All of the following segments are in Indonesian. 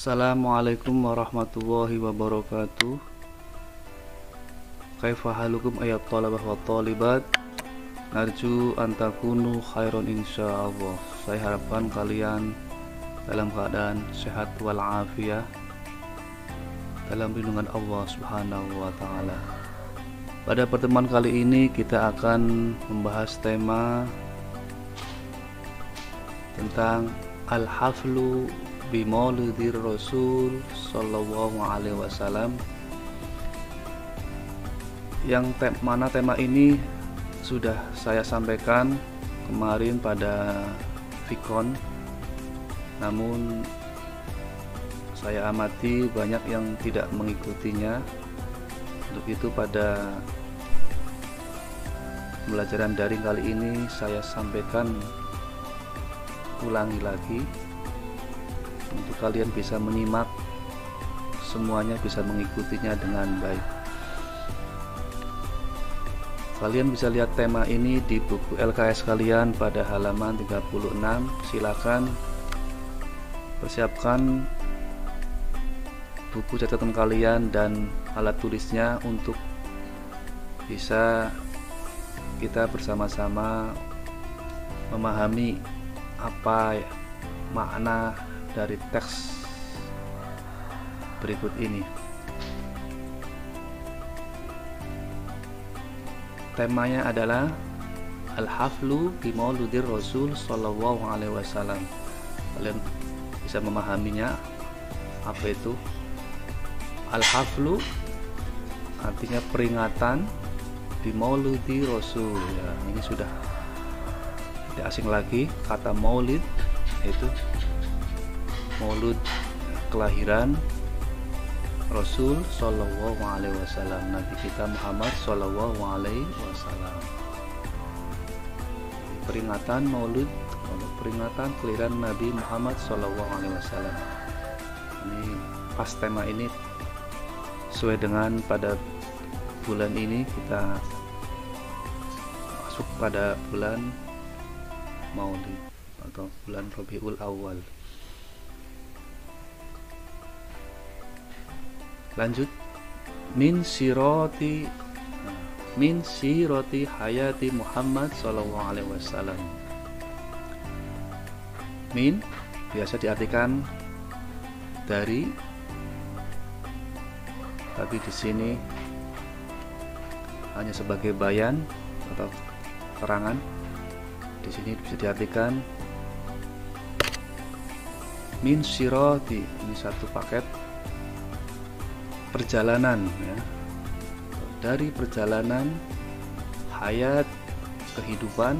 Assalamualaikum warahmatullahi wabarakatuh. Kaifa halukum ayat talabah wa talibat. Narju antakunu khairon insyaallah. Saya harapkan kalian dalam keadaan sehat walafiat dalam lindungan Allah Subhanahu wa taala. Pada pertemuan kali ini kita akan membahas tema tentang al-haflu bi maulidir Rasul sallallahu alaihi wasallam, yang mana tema ini sudah saya sampaikan kemarin pada Fikon, namun saya amati banyak yang tidak mengikutinya. Untuk itu pada pembelajaran daring kali ini saya sampaikan ulangi lagi untuk kalian bisa menyimak semuanya, bisa mengikutinya dengan baik. Kalian bisa lihat tema ini di buku LKS kalian pada halaman 36. Silakan persiapkan buku catatan kalian dan alat tulisnya untuk bisa kita bersama-sama memahami apa makna dari teks berikut ini. Temanya adalah al-haflu bi maulidir Rasul sallallahu alaihi wasallam. Kalian bisa memahaminya apa itu al-haflu? Artinya peringatan bi maulidi Rasul. Ya, ini sudah tidak asing lagi kata maulid, yaitu maulud kelahiran Rasul sallallahu alaihi wasallam, Nabi kita Muhammad sallallahu alaihi wasallam. Peringatan maulud, peringatan kelahiran Nabi Muhammad sallallahu alaihi wasallam. Ini pas tema ini sesuai dengan pada bulan ini kita masuk pada bulan Maulid atau bulan Rabiul Awal. Lanjut, min siroti hayati Muhammad sallallahu alaihi wasallam. Min biasa diartikan dari, tapi di sini hanya sebagai bayan atau keterangan. Di sini bisa diartikan min siroti, ini satu paket perjalanan, ya, dari perjalanan hayat kehidupan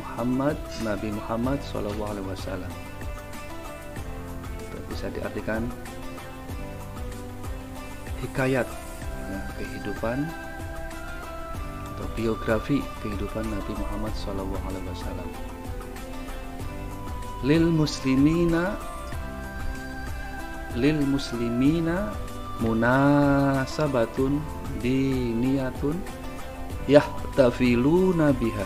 Muhammad, Nabi Muhammad sallallahu alaihi wasallam. Bisa diartikan hikayat, ya, kehidupan atau biografi kehidupan Nabi Muhammad sallallahu alaihi wasallam. Lil muslimina munasabatun diniyatun yahtafiluna biha.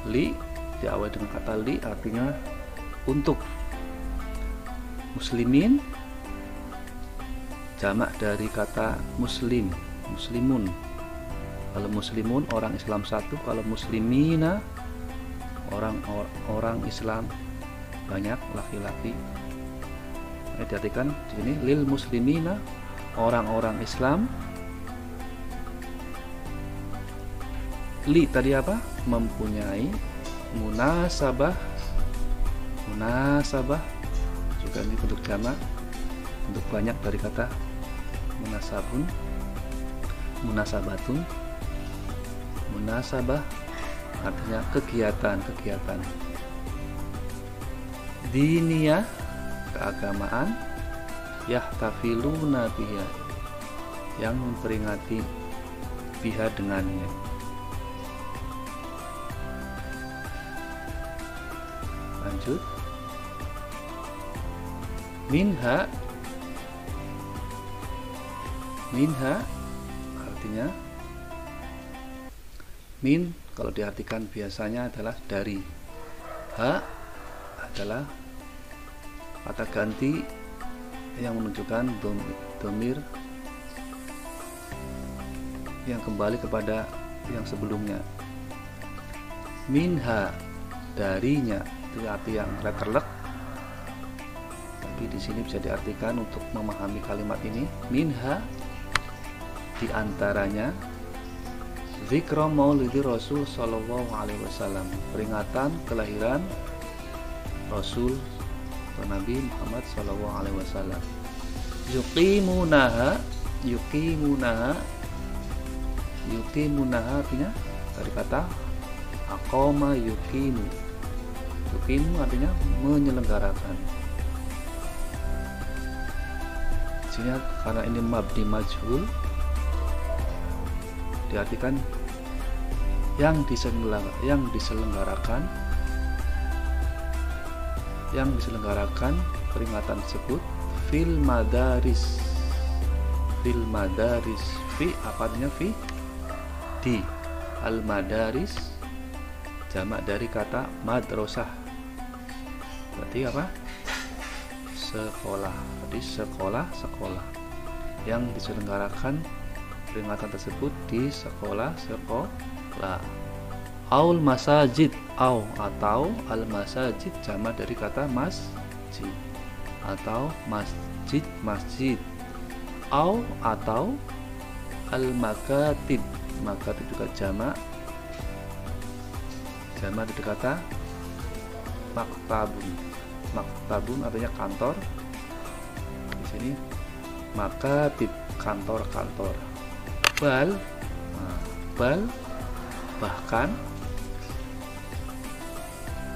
Li diawali dengan kata li, artinya untuk. Muslimin jamak dari kata muslim, muslimun. Kalau muslimun orang Islam satu, kalau muslimina orang Islam banyak, laki-laki. Diartikan di sini lil muslimina, orang-orang Islam. Li tadi apa? Mempunyai munasabah juga ini bentuk jamak, untuk banyak dari kata munasabatun. Munasabah artinya kegiatan. Diniyah keagamaan, yahtafiluna biha yang memperingati biha dengannya. Lanjut, minha artinya min kalau diartikan biasanya adalah dari, ha adalah kata ganti yang menunjukkan dhamir yang kembali kepada yang sebelumnya. Minha, darinya, itu arti yang letterlek, tapi di sini bisa diartikan untuk memahami kalimat ini. Minha, diantaranya, zikra maulidi Rasul Sallallahu Alaihi Wasallam, peringatan kelahiran Rasul atau Nabi Muhammad Sallallahu Alaihi Wasallam. Yuqimunaha, yuqimunaha artinya dari kata aqama yuqimu. Yuqimu artinya menyelenggarakan. Di sini karena ini mabni majhul, diartikan yang diselenggarakan peringatan tersebut fil madaris. Fi apa artinya fi? Di. Al madaris jamak dari kata madrasah, berarti apa? Sekolah. Jadi sekolah yang diselenggarakan peringatan tersebut di sekolah. Aul masajid, atau al masajid jamak dari kata masjid, atau masjid, atau al makatib juga jamak dari kata maktabun artinya kantor. Di sini makatib, kantor. Bal bahkan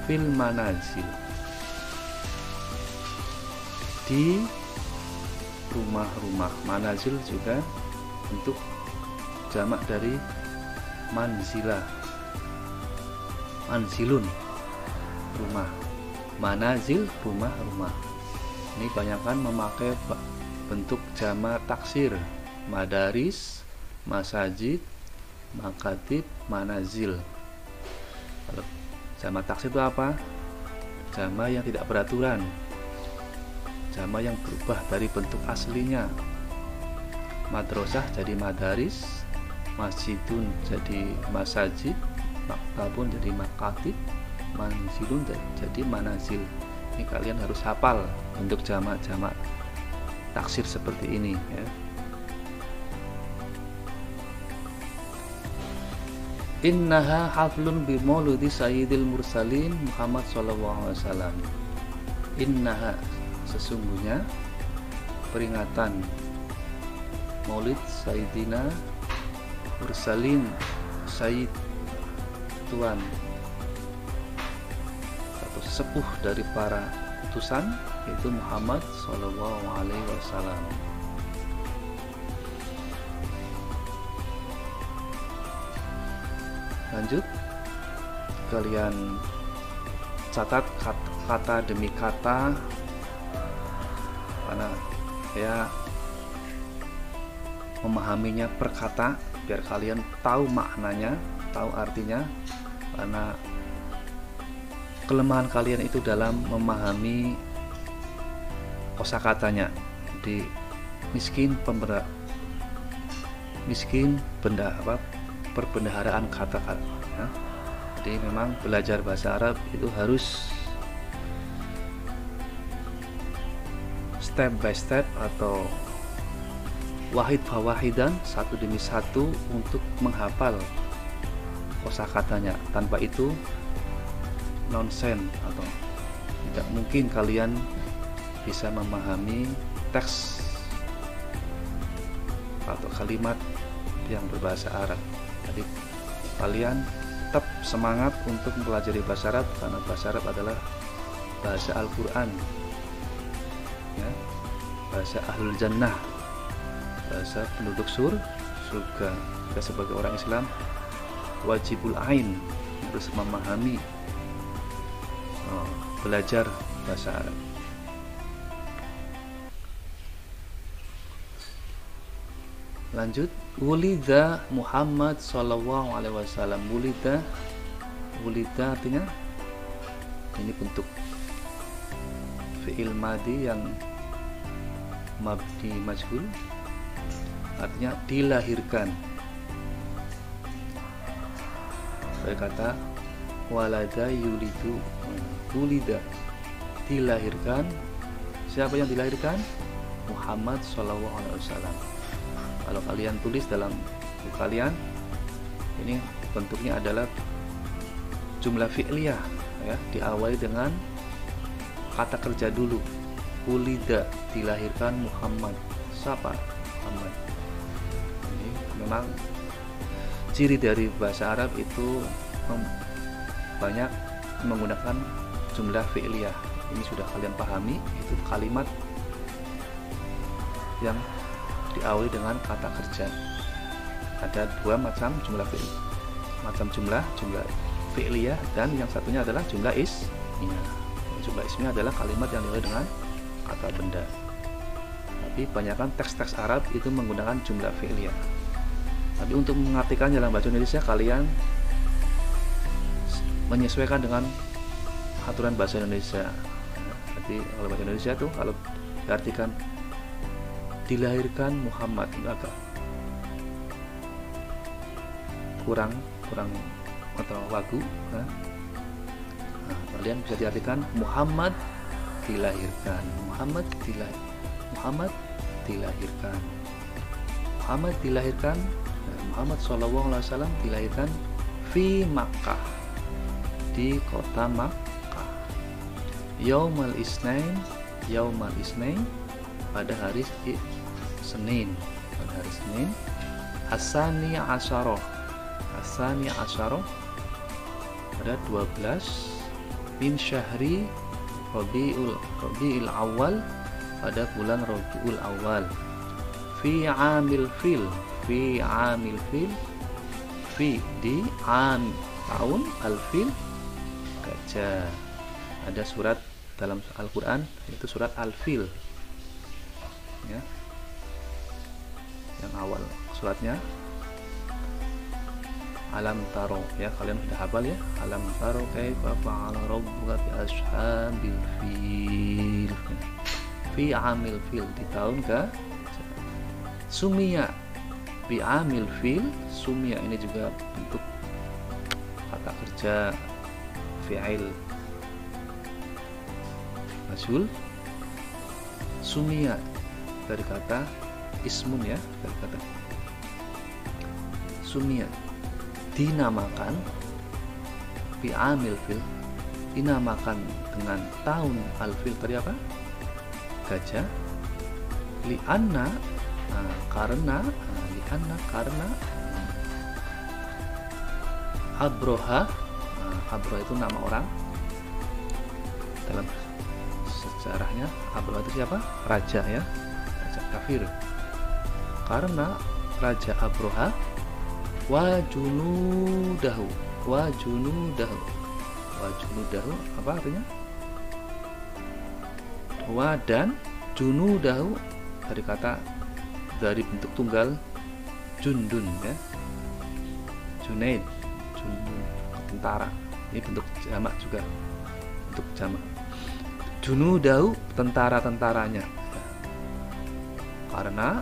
fil manazil, di rumah-rumah. Manazil juga bentuk jamak dari manzilun, rumah. Manazil, rumah-rumah. Ini kebanyakan memakai bentuk jamak taksir, madaris, masajid, makatib, manazil. Kalau jamak taksir itu apa? Jamak yang tidak beraturan, jamak yang berubah dari bentuk aslinya. Madrasah jadi madaris, masjidun jadi masajid, maktabun jadi makatib, manzilun jadi manazil. Ini kalian harus hafal untuk jamak-jamak taksir seperti ini ya. Innaha haflun bi mauludi sayyidil mursalin Muhammad sallallahu alaihi wasallam. Innaha, sesungguhnya peringatan maulid sayyidina mursalin, sayyid tuan atau sepuh dari para utusan, yaitu Muhammad sallallahu alaihi wasallam. Lanjut, kalian catat kata demi kata, karena ya memahaminya per kata biar kalian tahu maknanya, tahu artinya. Karena kelemahan kalian itu dalam memahami kosakatanya. Di miskin perbendaharaan kata-kata ya. Jadi memang belajar bahasa Arab itu harus step by step atau wahid fawahidan, satu demi satu untuk menghafal kosakatanya. Tanpa itu nonsen atau tidak mungkin kalian bisa memahami teks atau kalimat yang berbahasa Arab. Jadi kalian tetap semangat untuk mempelajari bahasa Arab, karena bahasa Arab adalah bahasa Al-Quran ya, bahasa Ahlul Jannah, bahasa penduduk surga. Kita sebagai orang Islam wajibul ain, harus memahami belajar bahasa Arab. Lanjut, wulida Muhammad sallallahu alaihi wasallam. Wulida artinya ini bentuk fi'il madi yang mabni majhul, artinya dilahirkan. Saya kata walada yulidu, wulida, dilahirkan. Siapa yang dilahirkan? Muhammad Shallallahu Alaihi Wasallam. Kalau kalian tulis dalam buku kalian, ini bentuknya adalah jumlah fi'liyah, ya, diawali dengan kata kerja dulu. Wulida, dilahirkan Muhammad. Siapa? Muhammad. Ini memang ciri dari bahasa Arab itu banyak menggunakan jumlah fi'liyah. Ini sudah kalian pahami, itu kalimat yang diawali dengan kata kerja. Ada dua macam jumlah fi'il, macam jumlah fi'liyah, dan yang satunya adalah jumlah ismiyah. Jumlah ismiyah adalah kalimat yang diawali dengan kata benda. Tapi kebanyakan teks-teks Arab itu menggunakan jumlah fi'liyah. Tapi untuk mengartikan dalam bahasa Indonesia, kalian menyesuaikan dengan aturan bahasa Indonesia. Jadi kalau bahasa Indonesia tuh kalau diartikan dilahirkan Muhammad, agak kurang atau wagu. Nah, kalian bisa diartikan Muhammad dilahirkan, Muhammad dilahirkan, Muhammad Shallallahu Alaihi Wasallam dilahirkan fi Makkah, di kota Makkah. Yaumal Isnain pada hari Senin, Hasani Asyarah pada 12 min syahri Rabiul Awal, pada bulan Rabiul Awal. Fi amil fil fi di am tahun, al-fil gajah. Ada surat dalam Al-Quran itu surat Al-Fil, ya, yang awal suratnya Alam Taro, ya, kalian sudah hafal ya, Alam Taro kaifa fa'ala rabbuka bi ashabil fil, fi amil fil, di tahun ke Sumia bi amil fil. Sumia ini juga bentuk kata kerja fi'il majhul. Sumia dari kata ismun, ya, dari kata sumia, dinamakan. Bi amil fil, dinamakan dengan tahun al-fil tadi apa? Gajah. Li'anna, karena Abroha, Abroha itu nama orang dalam sejarahnya. Abroha itu siapa? Raja, ya, raja kafir. Karena Raja Abroha wa junudahu apa artinya? Wa dan junudahu dari kata, dari bentuk tunggal jundun, ya, junaid, tentara. Ini bentuk jamak juga, bentuk jamak. Junudahu, tentara-tentaranya. Karena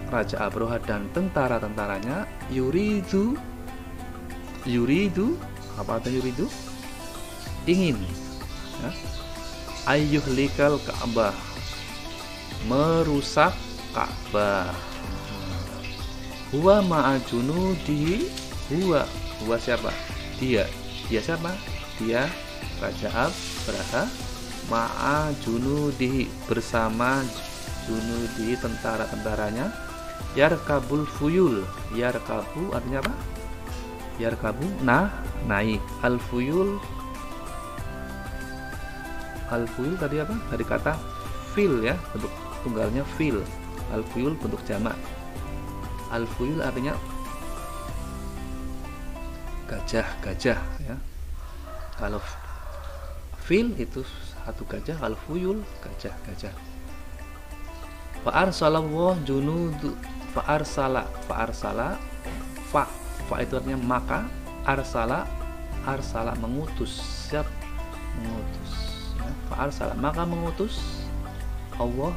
Raja Abroha dan tentara-tentaranya yuridu apa artinya yuridu? Ingin, ya, ayyuhlikal Ka'bah, merusak Ka'bah. Huwa ma'ajunudihi, huwa siapa? Dia siapa? Dia Raja Abraha, ma'ajunudihi, bersama junudihi, tentara-tentaranya. Yarkabul fuyul, yarkabu artinya apa? Yarkabu, naik. Al-fuyul tadi apa? Dari kata fil, ya, bentuk tunggalnya fil. Al-fuyul bentuk jamak. Al-fuyul artinya gajah, ya. Kalau fil itu satu gajah, kalau fuyul gajah. Fa'arsalallahu junudu, fa'arsala fa itu artinya maka, arsala mengutus, siap mengutus, ya. fa'arsala, maka mengutus Allah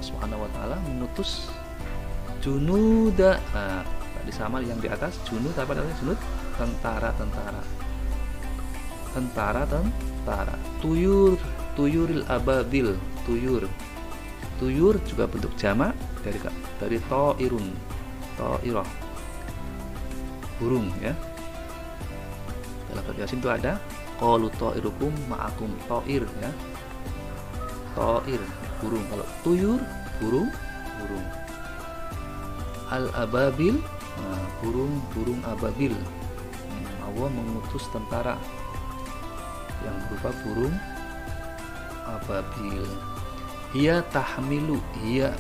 Subhanahu wa taala mengutus junuda. Nah, tadi sama yang di atas junud, apa namanya junud? Tentara. Tuyuril ababil, tuyur juga bentuk jamak dari ta'irah, burung ya. Dalam surat Yasin itu ada qalu ta'irukum ma'akum, ta'ir ya. Ta'ir burung, kalau tuyur burung. Al-ababil, nah, burung ababil. Allah mengutus tentara yang berupa burung ababil. Hiya tahmilu, hiya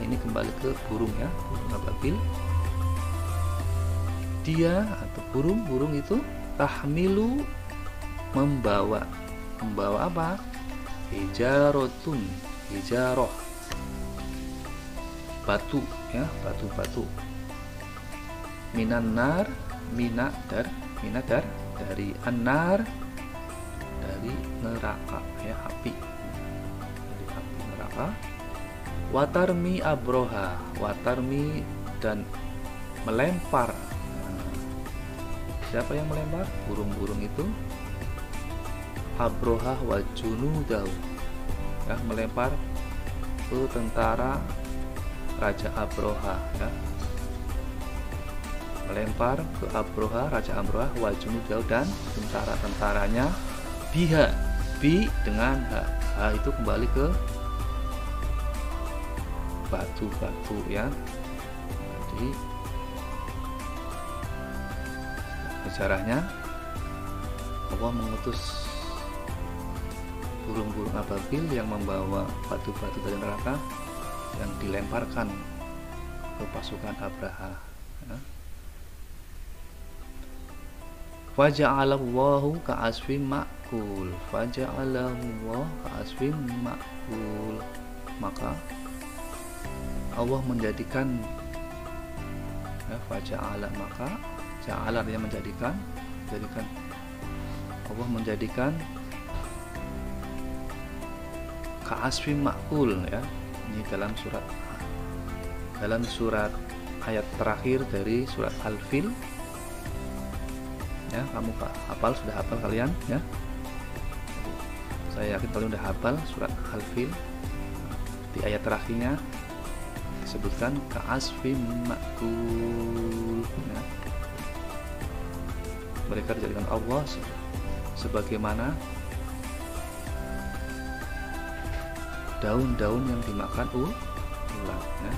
ini kembali ke burung ya, burung ababil. Dia atau burung itu tahmilu, membawa apa? Hijaroh, batu ya, batu. Minanar, dari anar, dari neraka ya, api, dari api neraka. Watarmi abroha, watarmi dan melempar. Siapa yang melempar? Burung-burung itu. Abroha wa junudahu ya, melempar ke tentara Raja Abroha ya, melempar ke Abroha, Raja Abroha, wa junudahu, dan tentara-tentaranya. Biha, bi dengan ha itu kembali ke batu ya. Jadi sejarahnya Allah mengutus burung-burung ababil yang membawa batu-batu dari neraka yang dilemparkan ke pasukan Abraha ya. Faja'alallahu ka'asfim ma'kul, maka Allah menjadikan ya, faja'ala, maka ja'ala yang menjadikan Allah menjadikan ka'asfim ma'kul ya. Ini dalam surat ayat terakhir dari surat Al-Fil ya. Kamu sudah hafal kalian ya, saya yakin kalian sudah hafal surat Al-Fil. Di ayat terakhirnya disebutkan ka'asfim ma'kul ya. Mereka dijadikan Allah sebagaimana daun-daun yang dimakan ulat ya.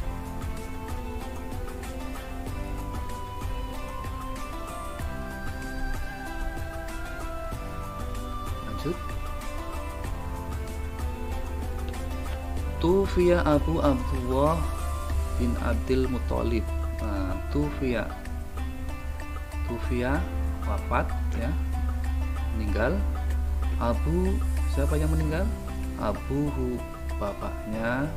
Lanjut. Tufiya Abu Abdullah bin Abdul Muthalib. Nah, tufiya wafat ya, meninggal. Abu, siapa yang meninggal? Abuhu, bapaknya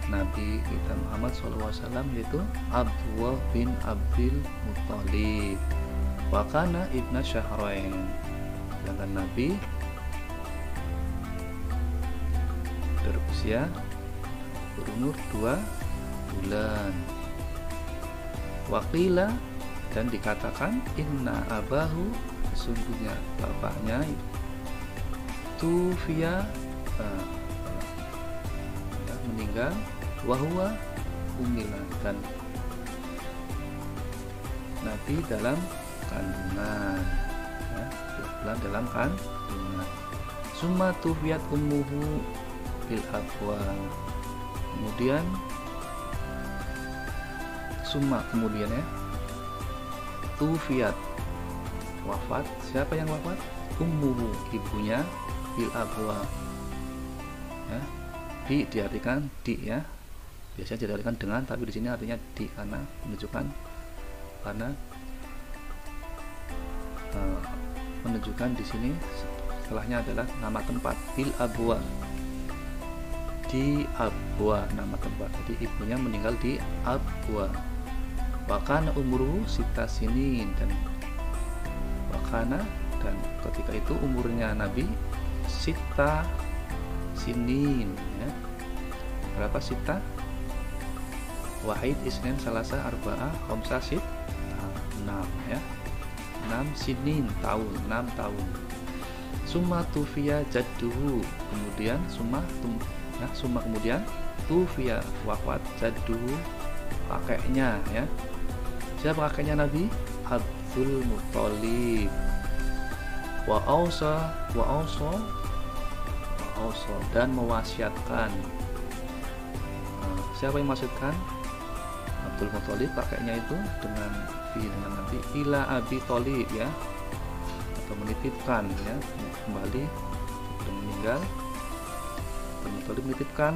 Nabi kita Muhammad SAW, yaitu Abdullah bin Abdul Muthalib. Wakana ibna Syahrain, sedangkan Nabi berusia berumur 2 bulan. Waqila, dan dikatakan inna abahu, sesungguhnya bapaknya tufiya meninggal, wahwa umilan, dan Nabi dalam kandungan ya, dalam kandungan. Summa tufiyat ummuhu bil abwan, kemudian kemudian ya, tufiyat wafat. Siapa yang wafat? Ummuhu, ibunya, bil abwa ya, diartikan di ya, biasanya diartikan dengan, tapi di sini artinya di karena menunjukkan menunjukkan di sini setelahnya adalah nama tempat, bil abwa, di Abwa, nama tempat. Jadi ibunya meninggal di Abwa. Wakana umruhu sita sinin, dan wakana dan ketika itu umurnya Nabi sita sinin, ya. Berapa sita? Wahid, isnin, salasa, arba'ah, khamsah, sit, 6, ya. 6 sinin, tahun, 6 tahun. Summa tufiya jadduhu, kemudian summa kemudian tufiya, wafat, jadduhu, kakeknya, ya. Siapa kakeknya Nabi? Abdul Muthalib. Wa ausa dan mewasiatkan. Siapa yang mewasiatkan? Abdul Muthalib, kakeknya itu dengan Nabi ila Abi Thalib, ya, atau menitipkan, ya, kembali sudah meninggal. Abdul Muthalib menitipkan,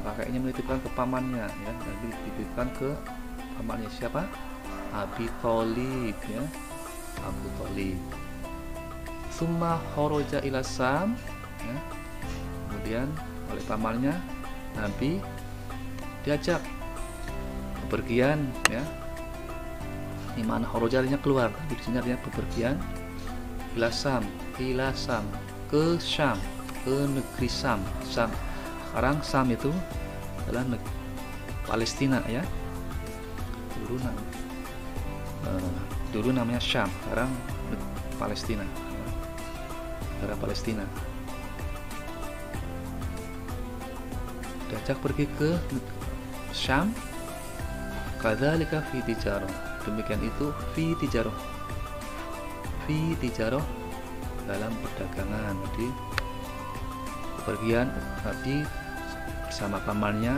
kakeknya menitipkan ke pamannya, ya. Nabi dititipkan ke pamannya siapa? Abi Thalib, ya, Abu Thalib. Summa kharaja ila Sam, ya. Kemudian oleh pamannya Nabi diajak bepergian, ya. Di mana kharaja artinya keluar, tapi di sini artinya bepergian. Ila Sam ke Syam, ke negeri Sam. Sekarang Sam itu adalah Palestina, ya. Dulu namanya Syam, sekarang Palestina, negara Palestina. Diajak pergi ke Syam. Kadzalika fi tijarah, demikian itu fi tijarah dalam perdagangan. Jadi bepergian Nabi bersama pamannya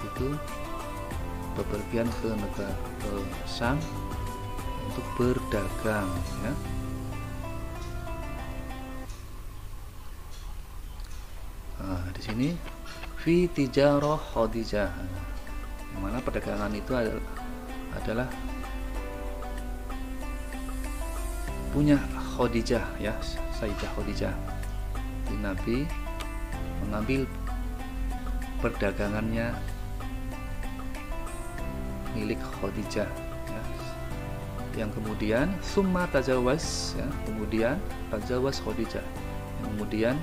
itu bepergian ke negara Syam untuk berdagang, ya. Nah, di sini fi tijarah Khadijah, yang mana perdagangan itu adalah punya Khadijah, ya, Sayyidah Khadijah. Jadi Nabi mengambil perdagangannya milik Khadijah, ya. Yang kemudian summa tajawaz, ya, kemudian tajawaz Khadijah, yang kemudian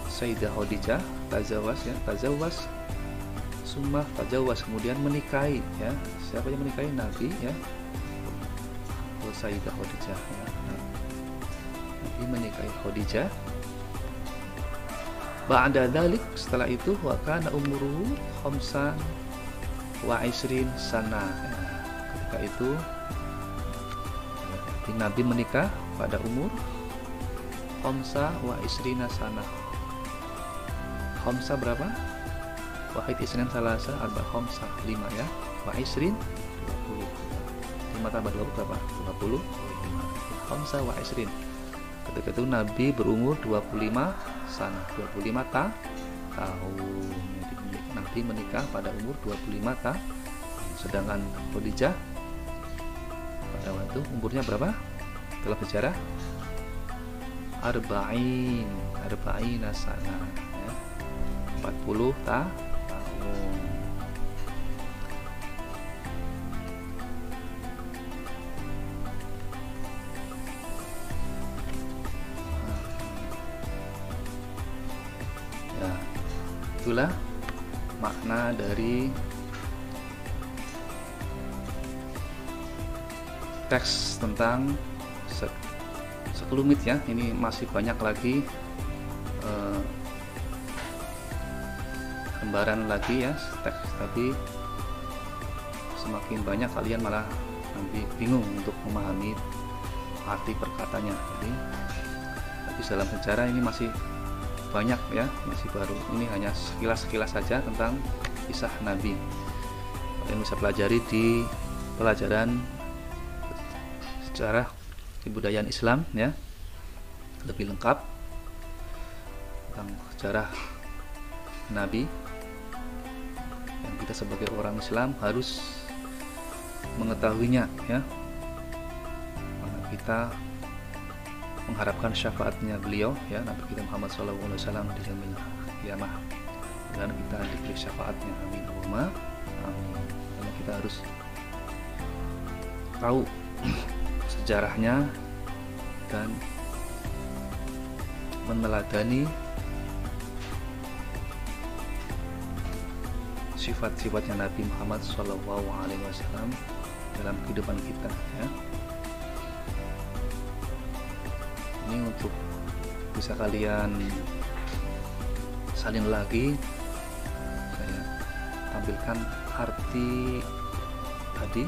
Sayyidah Khadijah tajawaz, ya, tajawaz summa tajawaz, kemudian menikahi, ya. Siapa yang menikahi? Nabi, ya, Sayyidah Khadijah, ya. Nabi menikahi Khadijah. Ba'da dzalik, setelah itu wa kana umruhu khamsan wa isrin sana. Ketika itu Nabi menikah pada umur khamsa wa isrina sana. Khamsa berapa? Wahid, isnin, salasa, arba, khamsa, 5, ya. Wa isrin 20. 5 tambah 20 berapa? 20. Khamsa wa isrin. Ketika itu Nabi berumur 25 sana, 25 tahun. Nabi menikah pada umur 25 tahun. Sedangkan Khadijah pada waktu umurnya berapa? Dalam sejarah arba'in sana, ya. 40 tahun. Ya, itulah makna dari teks tentang sekelumit, ya. Ini masih banyak lagi lembaran lagi, ya, teks, tapi semakin banyak kalian malah nanti bingung untuk memahami arti perkataannya. Jadi tapi dalam sejarah ini masih banyak, ya, masih baru. Ini hanya sekilas-sekilas saja tentang kisah Nabi. Kalian bisa pelajari di pelajaran sejarah kebudayaan Islam, ya, lebih lengkap tentang sejarah Nabi yang kita sebagai orang Islam harus mengetahuinya, ya, karena kita mengharapkan syafaatnya beliau, ya, Nabi kita Muhammad SAW di yaumil qiyamah, dan kita diberi syafaatnya, amin Allahumma amin. Karena kita harus tahu sejarahnya dan meneladani sifat-sifatnya Nabi Muhammad SAW dalam kehidupan kita ya. Ini untuk bisa kalian salin lagi, saya tampilkan arti tadi.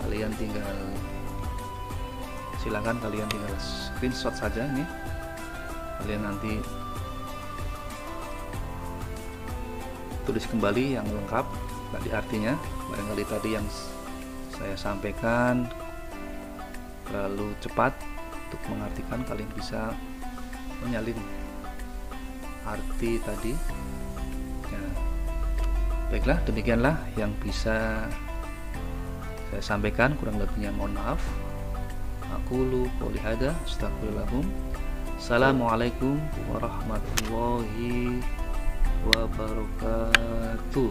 Kalian tinggal silakan kalian tinggal screenshot saja nih, kalian nanti tulis kembali yang lengkap tadi artinya. Barangkali tadi yang saya sampaikan terlalu cepat untuk mengartikan, kalian bisa menyalin arti tadi ya. Baiklah, demikianlah yang bisa saya sampaikan, kurang lebihnya mohon maaf. Aqulu qouli hadza astaghfirullahaladzim. Assalamualaikum warahmatullahi wabarakatuh.